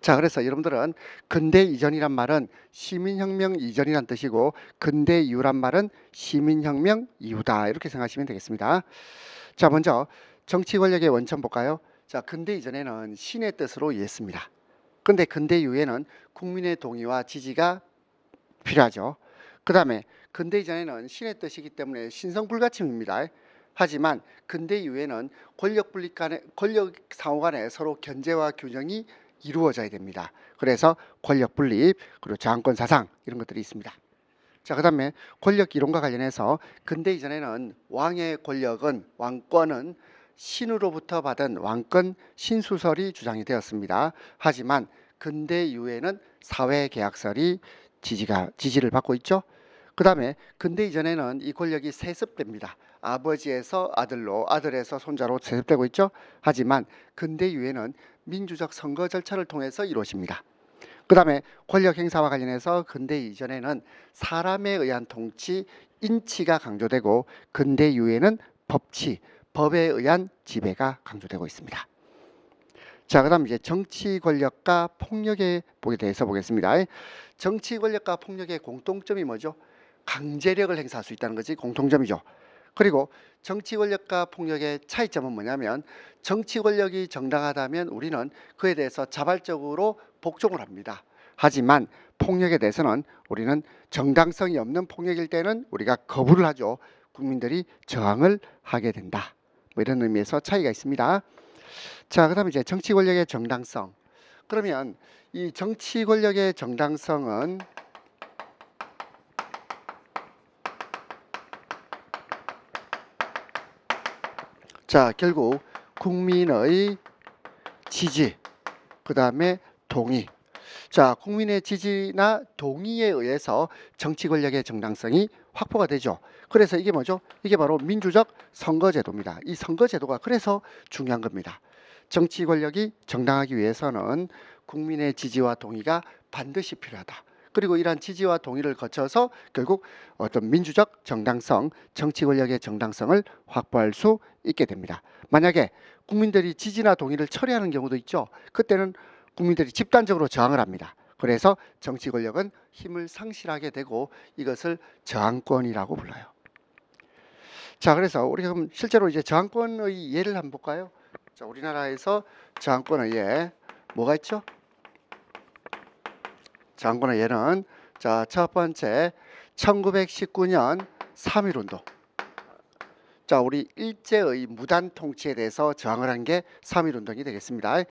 자, 그래서 여러분들은 근대 이전이란 말은 시민혁명 이전이란 뜻이고 근대 이후란 말은 시민혁명 이후다. 이렇게 생각하시면 되겠습니다. 자, 먼저 정치 권력의 원천 볼까요? 자, 근대 이전에는 신의 뜻으로 이해했습니다. 근데 근대 이후에는 국민의 동의와 지지가 필요하죠. 그 다음에 근대 이전에는 신의 뜻이기 때문에 신성불가침입니다. 하지만 근대 이후에는 권력 상호 간에 서로 견제와 균형이 이루어져야 됩니다. 그래서 권력 분립, 그리고 저항권 사상 이런 것들이 있습니다. 자, 그 다음에 권력 이론과 관련해서 근대 이전에는 왕권은 신으로부터 받은 왕권 신수설이 주장이 되었습니다. 하지만 근대 이후에는 사회계약설이 지지를 받고 있죠. 그 다음에 근대 이전에는 이 권력이 세습됩니다. 아버지에서 아들로, 아들에서 손자로 세습되고 있죠. 하지만 근대 이후에는 민주적 선거 절차를 통해서 이루어집니다. 그 다음에 권력 행사와 관련해서 근대 이전에는 사람에 의한 통치, 인치가 강조되고 근대 이후에는 법에 의한 지배가 강조되고 있습니다. 자, 그 다음 이제 정치 권력과 폭력의 복에 대해서 보겠습니다. 정치 권력과 폭력의 공통점이 뭐죠? 강제력을 행사할 수 있다는 것이 공통점이죠. 그리고 정치 권력과 폭력의 차이점은 뭐냐면 정치 권력이 정당하다면 우리는 그에 대해서 자발적으로 복종을 합니다. 하지만 폭력에 대해서는 우리는 정당성이 없는 폭력일 때는 우리가 거부를 하죠. 국민들이 저항을 하게 된다. 뭐 이런 의미에서 차이가 있습니다. 자, 그다음에 이제 정치 권력의 정당성. 그러면 이 정치 권력의 정당성은 자, 결국 국민의 지지, 그다음에 동의. 자, 국민의 지지나 동의에 의해서 정치 권력의 정당성이 확보가 되죠. 그래서 이게 뭐죠? 이게 바로 민주적 선거제도입니다. 이 선거제도가 그래서 중요한 겁니다. 정치 권력이 정당하기 위해서는 국민의 지지와 동의가 반드시 필요하다. 그리고 이러한 지지와 동의를 거쳐서 결국 어떤 민주적 정당성, 정치 권력의 정당성을 확보할 수 있게 됩니다. 만약에 국민들이 지지나 동의를 철회하는 경우도 있죠. 그때는 국민들이 집단적으로 저항을 합니다. 그래서 정치 권력은 힘을 상실하게 되고 이것을 저항권이라고 불러요. 자, 그래서 우리가 그럼 실제로 이제 저항권의 예를 한번 볼까요? 자, 우리나라에서 저항권의 예 뭐가 있죠? 저항권의 예는 자, 첫 번째 1919년 3.1운동. 자, 우리 일제의 무단 통치에 대해서 저항을 한 게 3.1운동이 되겠습니다.